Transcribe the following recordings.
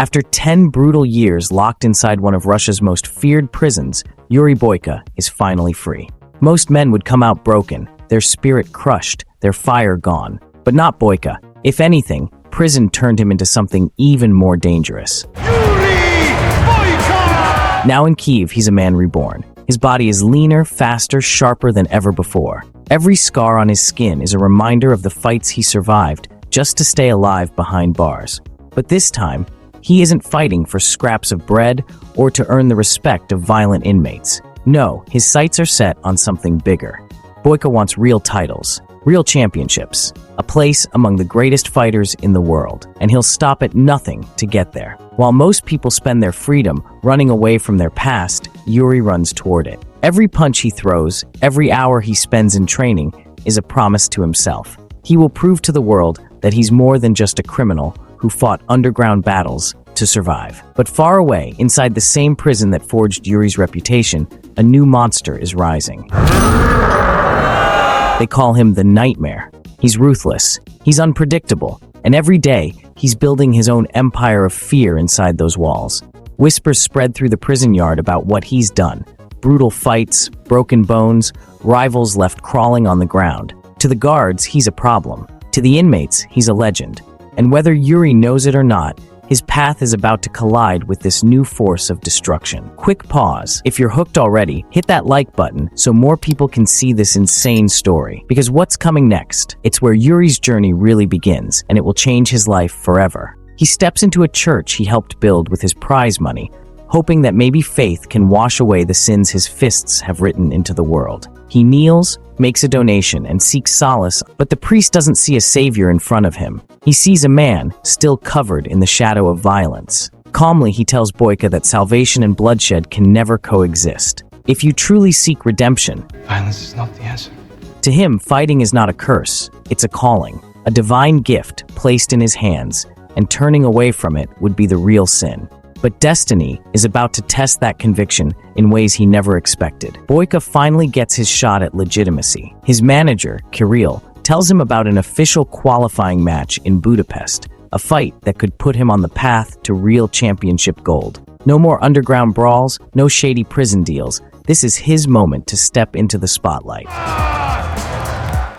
After 10 brutal years locked inside one of Russia's most feared prisons, Yuri Boyka is finally free. Most men would come out broken, their spirit crushed, their fire gone. But not Boyka. If anything, prison turned him into something even more dangerous. Yuri Boyka! Now in Kyiv, he's a man reborn. His body is leaner, faster, sharper than ever before. Every scar on his skin is a reminder of the fights he survived just to stay alive behind bars. But this time, he isn't fighting for scraps of bread or to earn the respect of violent inmates. No, his sights are set on something bigger. Boyka wants real titles, real championships, a place among the greatest fighters in the world, and he'll stop at nothing to get there. While most people spend their freedom running away from their past, Yuri runs toward it. Every punch he throws, every hour he spends in training, is a promise to himself. He will prove to the world that he's more than just a criminal who fought underground battles to survive. But far away, inside the same prison that forged Yuri's reputation, a new monster is rising. They call him the Nightmare. He's ruthless, he's unpredictable, and every day, he's building his own empire of fear inside those walls. Whispers spread through the prison yard about what he's done. Brutal fights, broken bones, rivals left crawling on the ground. To the guards, he's a problem. To the inmates, he's a legend. And whether Yuri knows it or not, his path is about to collide with this new force of destruction. Quick pause. If you're hooked already, hit that like button so more people can see this insane story. Because what's coming next? It's where Yuri's journey really begins, and it will change his life forever. He steps into a church he helped build with his prize money, hoping that maybe faith can wash away the sins his fists have written into the world. He kneels, makes a donation, and seeks solace, but the priest doesn't see a savior in front of him. He sees a man still covered in the shadow of violence. Calmly, he tells Boyka that salvation and bloodshed can never coexist. If you truly seek redemption, Violence is not the answer. to him, fighting is not a curse, it's a calling, a divine gift placed in his hands, and turning away from it would be the real sin. But destiny is about to test that conviction in ways he never expected. Boyka finally gets his shot at legitimacy. His manager, Kirill, tells him about an official qualifying match in Budapest, a fight that could put him on the path to real championship gold. No more underground brawls, no shady prison deals. This is his moment to step into the spotlight.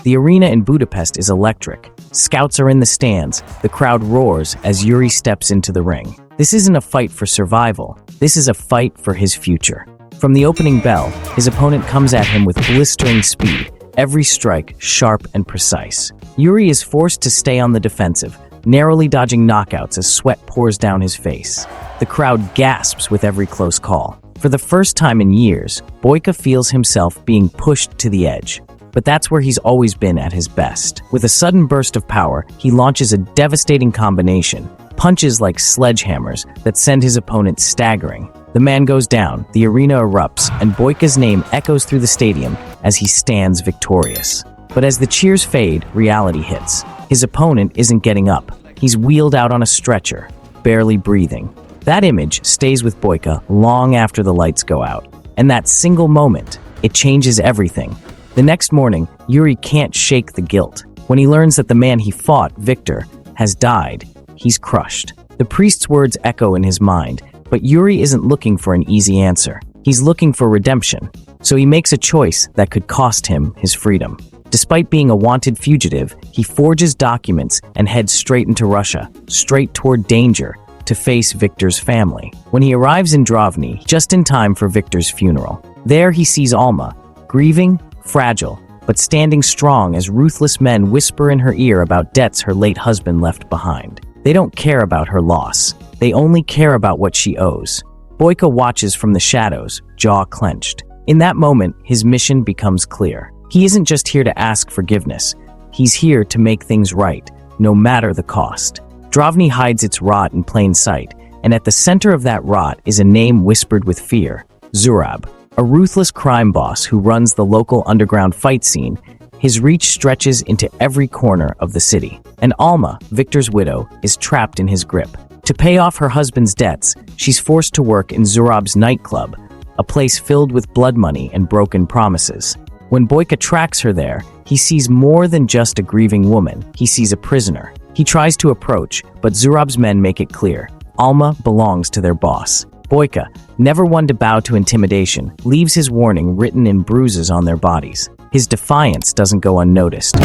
The arena in Budapest is electric. Scouts are in the stands. The crowd roars as Yuri steps into the ring. This isn't a fight for survival. This is a fight for his future. From the opening bell, his opponent comes at him with blistering speed, every strike sharp and precise. Yuri is forced to stay on the defensive, narrowly dodging knockouts as sweat pours down his face. The crowd gasps with every close call. For the first time in years, Boyka feels himself being pushed to the edge. But that's where he's always been at his best. With a sudden burst of power, he launches a devastating combination, punches like sledgehammers that send his opponent staggering. The man goes down, the arena erupts, and Boyka's name echoes through the stadium as he stands victorious. But as the cheers fade, reality hits. His opponent isn't getting up. He's wheeled out on a stretcher, barely breathing. That image stays with Boyka long after the lights go out. And that single moment, it changes everything. The next morning, Yuri can't shake the guilt. When he learns that the man he fought, Victor, has died, he's crushed. The priest's words echo in his mind, but Yuri isn't looking for an easy answer. He's looking for redemption. So he makes a choice that could cost him his freedom. Despite being a wanted fugitive, he forges documents and heads straight into Russia, straight toward danger, to face Victor's family. When he arrives in Drovny, just in time for Victor's funeral, there he sees Alma, grieving, fragile, but standing strong as ruthless men whisper in her ear about debts her late husband left behind. They don't care about her loss. They only care about what she owes. Boyka watches from the shadows, jaw clenched. In that moment, his mission becomes clear. He isn't just here to ask forgiveness. He's here to make things right, no matter the cost. Drovny hides its rot in plain sight, and at the center of that rot is a name whispered with fear, Zurab. A ruthless crime boss who runs the local underground fight scene. His reach stretches into every corner of the city. And Alma, Victor's widow, is trapped in his grip. To pay off her husband's debts, she's forced to work in Zurab's nightclub, a place filled with blood money and broken promises. When Boyka tracks her there, he sees more than just a grieving woman. He sees a prisoner. He tries to approach, but Zurab's men make it clear. Alma belongs to their boss. Boyka, never one to bow to intimidation, leaves his warning written in bruises on their bodies. His defiance doesn't go unnoticed.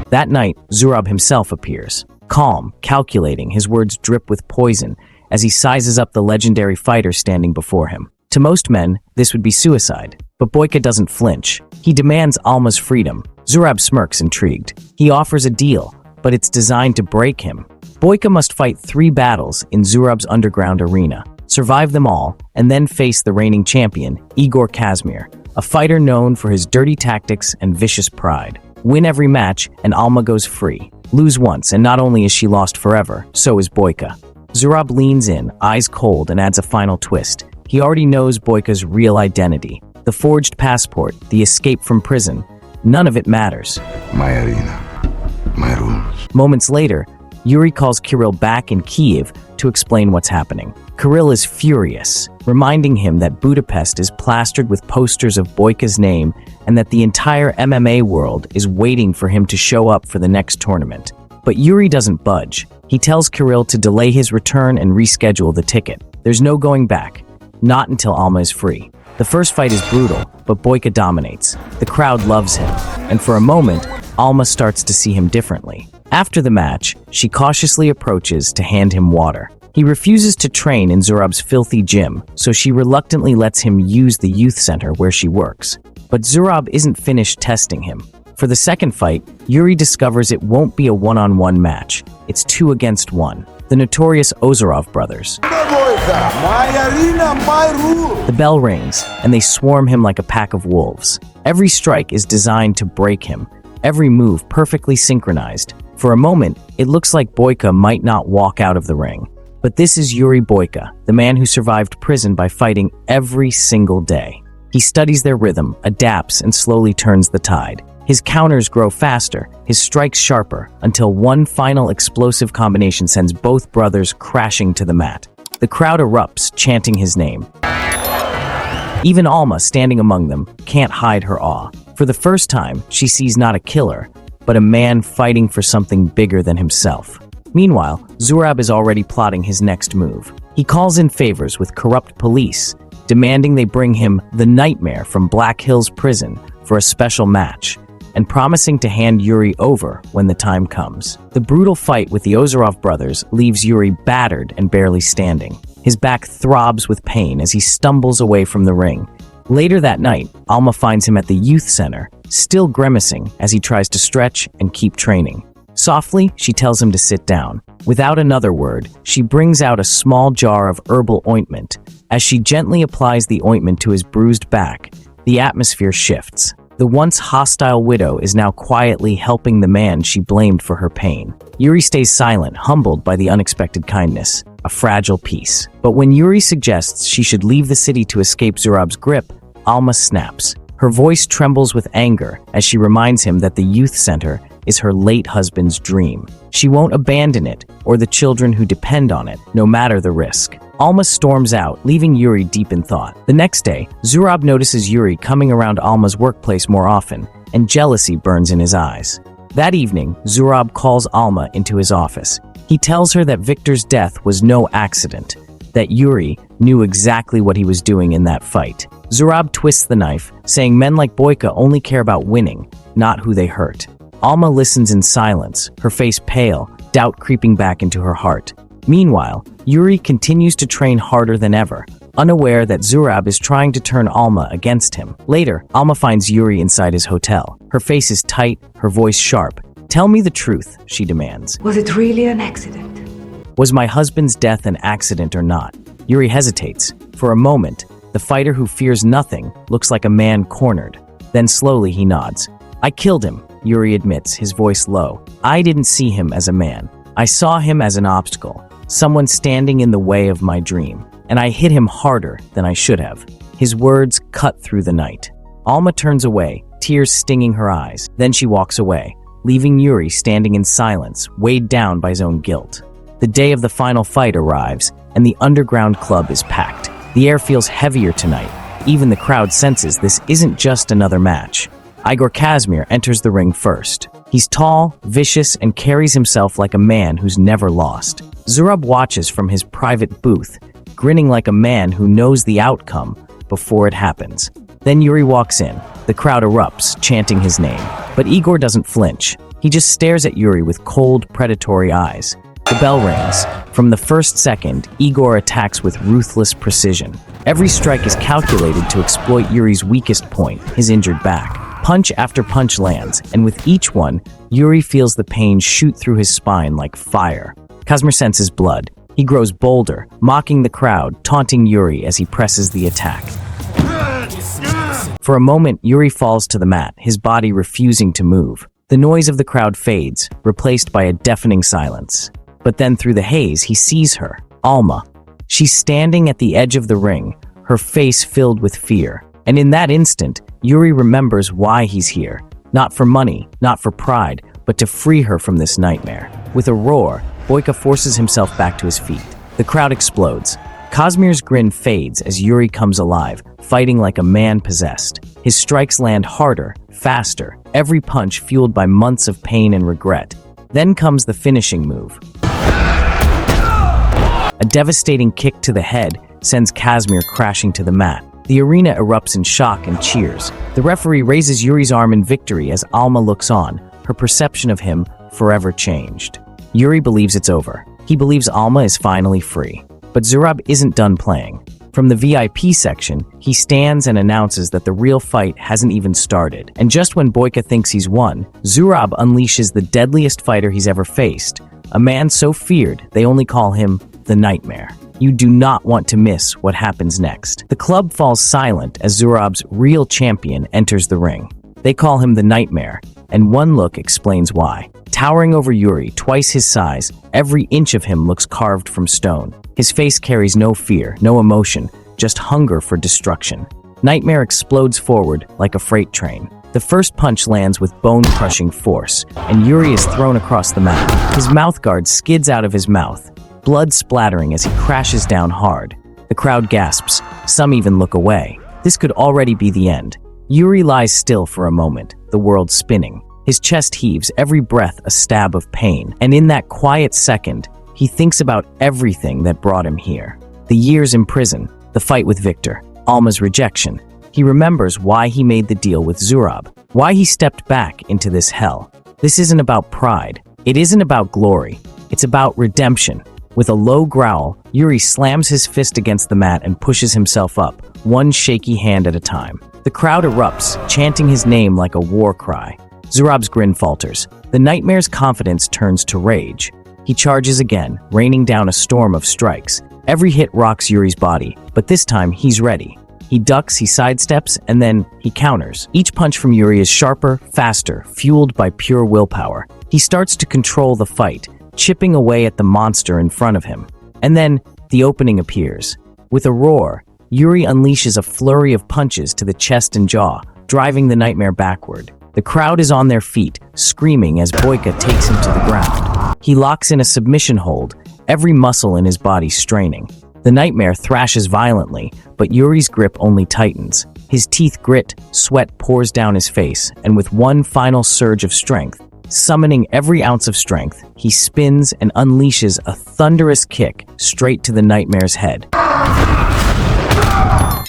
That night, Zurab himself appears. Calm, calculating, his words drip with poison as he sizes up the legendary fighter standing before him. To most men, this would be suicide, but Boyka doesn't flinch. He demands Alma's freedom. Zurab smirks, intrigued. He offers a deal, but it's designed to break him. Boyka must fight 3 battles in Zurab's underground arena, survive them all, and then face the reigning champion, Igor Kazmir, a fighter known for his dirty tactics and vicious pride. Win every match, and Alma goes free. Lose once, and not only is she lost forever, so is Boyka. Zurab leans in, eyes cold, and adds a final twist. He already knows Boyka's real identity. The forged passport, the escape from prison, none of it matters. My arena, my rules. Moments later, Yuri calls Kirill back in Kiev to explain what's happening. Kirill is furious, reminding him that Budapest is plastered with posters of Boyka's name and that the entire MMA world is waiting for him to show up for the next tournament. But Yuri doesn't budge. He tells Kirill to delay his return and reschedule the ticket. There's no going back, not until Alma is free. The first fight is brutal, but Boyka dominates. The crowd loves him, and for a moment, Alma starts to see him differently. After the match, she cautiously approaches to hand him water. He refuses to train in Zurab's filthy gym, so she reluctantly lets him use the youth center where she works. But Zurab isn't finished testing him. For the second fight, Yuri discovers it won't be a one-on-one match. It's 2 against 1. The notorious Ozerov brothers. My arena, my rule. The bell rings, and they swarm him like a pack of wolves. Every strike is designed to break him, every move perfectly synchronized. For a moment, it looks like Boyka might not walk out of the ring. But this is Yuri Boyka, the man who survived prison by fighting every single day. He studies their rhythm, adapts, and slowly turns the tide. His counters grow faster, his strikes sharper, until one final explosive combination sends both brothers crashing to the mat. The crowd erupts, chanting his name. Even Alma, standing among them, can't hide her awe. For the first time, she sees not a killer, but a man fighting for something bigger than himself. Meanwhile, Zurab is already plotting his next move. He calls in favors with corrupt police, demanding they bring him the Nightmare from Black Hills Prison for a special match, and promising to hand Yuri over when the time comes. The brutal fight with the Ozerov brothers leaves Yuri battered and barely standing. His back throbs with pain as he stumbles away from the ring. Later that night, Alma finds him at the youth center, still grimacing as he tries to stretch and keep training. Softly, she tells him to sit down. Without another word, she brings out a small jar of herbal ointment. As she gently applies the ointment to his bruised back, the atmosphere shifts. The once hostile widow is now quietly helping the man she blamed for her pain. Yuri stays silent, humbled by the unexpected kindness, a fragile peace. But when Yuri suggests she should leave the city to escape Zurab's grip, Alma snaps. Her voice trembles with anger as she reminds him that the youth center is her late husband's dream. She won't abandon it or the children who depend on it, no matter the risk. Alma storms out, leaving Yuri deep in thought. The next day, Zurab notices Yuri coming around Alma's workplace more often, and jealousy burns in his eyes. That evening, Zurab calls Alma into his office. He tells her that Victor's death was no accident, that Yuri knew exactly what he was doing in that fight. Zurab twists the knife, saying men like Boyka only care about winning, not who they hurt. Alma listens in silence, her face pale, doubt creeping back into her heart. Meanwhile, Yuri continues to train harder than ever, unaware that Zurab is trying to turn Alma against him. Later, Alma finds Yuri inside his hotel. Her face is tight, her voice sharp. "Tell me the truth," she demands. Was it really an accident? Was my husband's death an accident or not? Yuri hesitates. For a moment, the fighter who fears nothing looks like a man cornered. Then slowly he nods. "I killed him," Yuri admits, his voice low. "I didn't see him as a man. I saw him as an obstacle, someone standing in the way of my dream, and I hit him harder than I should have." His words cut through the night. Alma turns away, tears stinging her eyes. Then she walks away, leaving Yuri standing in silence, weighed down by his own guilt. The day of the final fight arrives, and the underground club is packed. The air feels heavier tonight. Even the crowd senses this isn't just another match. Igor Kazmir enters the ring first. He's tall, vicious, and carries himself like a man who's never lost. Zurab watches from his private booth, grinning like a man who knows the outcome before it happens. Then Yuri walks in. The crowd erupts, chanting his name. But Igor doesn't flinch. He just stares at Yuri with cold, predatory eyes. The bell rings. From the first second, Igor attacks with ruthless precision. Every strike is calculated to exploit Yuri's weakest point, his injured back. Punch after punch lands, and with each one, Yuri feels the pain shoot through his spine like fire. Kazmir senses blood. He grows bolder, mocking the crowd, taunting Yuri as he presses the attack. For a moment, Yuri falls to the mat, his body refusing to move. The noise of the crowd fades, replaced by a deafening silence. But then through the haze, he sees her, Alma. She's standing at the edge of the ring, her face filled with fear. And in that instant, Yuri remembers why he's here. Not for money, not for pride, but to free her from this nightmare. With a roar, Boyka forces himself back to his feet. The crowd explodes. Kazmir's grin fades as Yuri comes alive, fighting like a man possessed. His strikes land harder, faster, every punch fueled by months of pain and regret. Then comes the finishing move. A devastating kick to the head sends Kazmir crashing to the mat. The arena erupts in shock and cheers. The referee raises Yuri's arm in victory as Alma looks on, her perception of him forever changed. Yuri believes it's over. He believes Alma is finally free. But Zurab isn't done playing. From the VIP section, he stands and announces that the real fight hasn't even started. And just when Boyka thinks he's won, Zurab unleashes the deadliest fighter he's ever faced. A man so feared, they only call him the Nightmare. You do not want to miss what happens next. The club falls silent as Zurab's real champion enters the ring. They call him the Nightmare, and one look explains why. Towering over Yuri, twice his size, every inch of him looks carved from stone. His face carries no fear, no emotion, just hunger for destruction. Nightmare explodes forward like a freight train. The first punch lands with bone-crushing force, and Yuri is thrown across the mat. His mouthguard skids out of his mouth, blood splattering as he crashes down hard. The crowd gasps, some even look away. This could already be the end. Yuri lies still for a moment, the world spinning. His chest heaves, every breath a stab of pain, and in that quiet second, he thinks about everything that brought him here. The years in prison, the fight with Victor, Alma's rejection. He remembers why he made the deal with Zurab, why he stepped back into this hell. This isn't about pride. It isn't about glory. It's about redemption. With a low growl, Yuri slams his fist against the mat and pushes himself up, one shaky hand at a time. The crowd erupts, chanting his name like a war cry. Zurab's grin falters. The Nightmare's confidence turns to rage. He charges again, raining down a storm of strikes. Every hit rocks Yuri's body, but this time he's ready. He ducks, he sidesteps, and then he counters. Each punch from Yuri is sharper, faster, fueled by pure willpower. He starts to control the fight, chipping away at the monster in front of him. And then, the opening appears. With a roar, Yuri unleashes a flurry of punches to the chest and jaw, driving the Nightmare backward. The crowd is on their feet, screaming as Boyka takes him to the ground. He locks in a submission hold, every muscle in his body straining. The Nightmare thrashes violently, but Yuri's grip only tightens. His teeth grit, sweat pours down his face, and with one final surge of strength, summoning every ounce of strength, he spins and unleashes a thunderous kick straight to the Nightmare's head.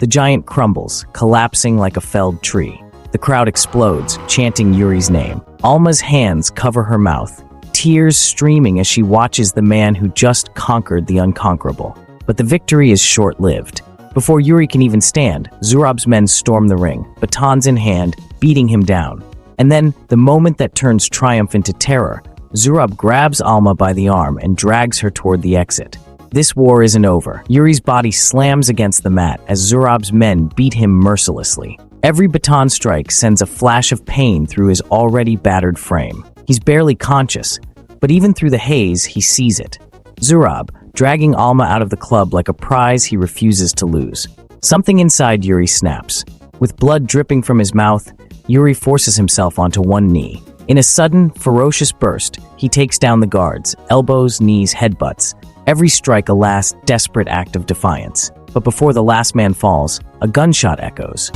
The giant crumbles, collapsing like a felled tree. The crowd explodes, chanting Yuri's name. Alma's hands cover her mouth, tears streaming as she watches the man who just conquered the unconquerable. But the victory is short-lived. Before Yuri can even stand, Zurab's men storm the ring, batons in hand, beating him down. And then, the moment that turns triumph into terror, Zurab grabs Alma by the arm and drags her toward the exit. This war isn't over. Yuri's body slams against the mat as Zurab's men beat him mercilessly. Every baton strike sends a flash of pain through his already battered frame. He's barely conscious, but even through the haze, he sees it. Zurab, dragging Alma out of the club like a prize he refuses to lose. Something inside Yuri snaps. With blood dripping from his mouth, Yuri forces himself onto one knee. In a sudden, ferocious burst, he takes down the guards, elbows, knees, headbutts, every strike a last, desperate act of defiance. But before the last man falls, a gunshot echoes.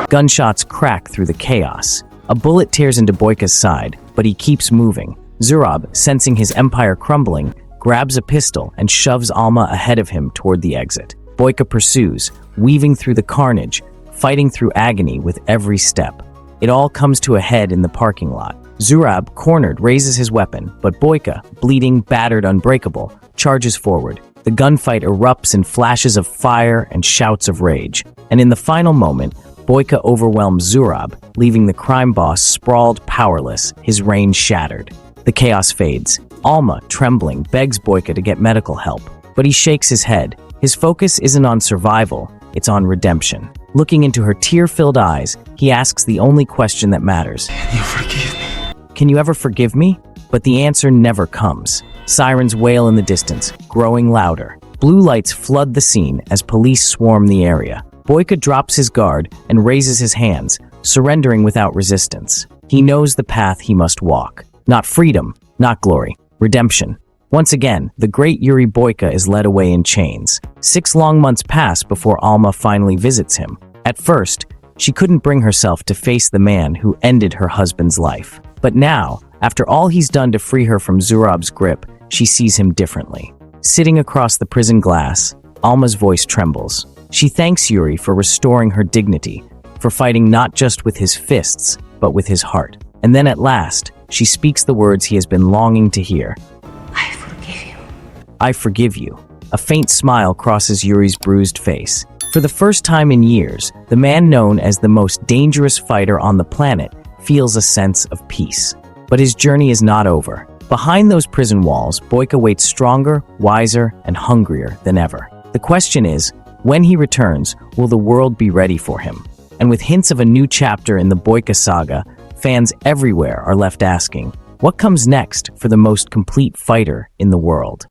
Gunshots crack through the chaos. A bullet tears into Boyka's side, but he keeps moving. Zurab, sensing his empire crumbling, grabs a pistol and shoves Alma ahead of him toward the exit. Boyka pursues, weaving through the carnage, fighting through agony with every step. It all comes to a head in the parking lot. Zurab, cornered, raises his weapon, but Boyka, bleeding, battered, unbreakable, charges forward. The gunfight erupts in flashes of fire and shouts of rage. And in the final moment, Boyka overwhelms Zurab, leaving the crime boss sprawled powerless, his reign shattered. The chaos fades. Alma, trembling, begs Boyka to get medical help, but he shakes his head. His focus isn't on survival, it's on redemption. Looking into her tear-filled eyes, he asks the only question that matters. Can you forgive me? Can you ever forgive me? But the answer never comes. Sirens wail in the distance, growing louder. Blue lights flood the scene as police swarm the area. Boyka drops his guard and raises his hands, surrendering without resistance. He knows the path he must walk. Not freedom, not glory, redemption. Once again, the great Yuri Boyka is led away in chains. 6 long months pass before Alma finally visits him. At first, she couldn't bring herself to face the man who ended her husband's life. But now, after all he's done to free her from Zurab's grip, she sees him differently. Sitting across the prison glass, Alma's voice trembles. She thanks Yuri for restoring her dignity, for fighting not just with his fists, but with his heart. And then at last, she speaks the words he has been longing to hear. I forgive you. I forgive you. A faint smile crosses Yuri's bruised face. For the first time in years, the man known as the most dangerous fighter on the planet feels a sense of peace. But his journey is not over. Behind those prison walls, Boyka waits stronger, wiser, and hungrier than ever. The question is, when he returns, will the world be ready for him? And with hints of a new chapter in the Boyka saga, fans everywhere are left asking, what comes next for the most complete fighter in the world?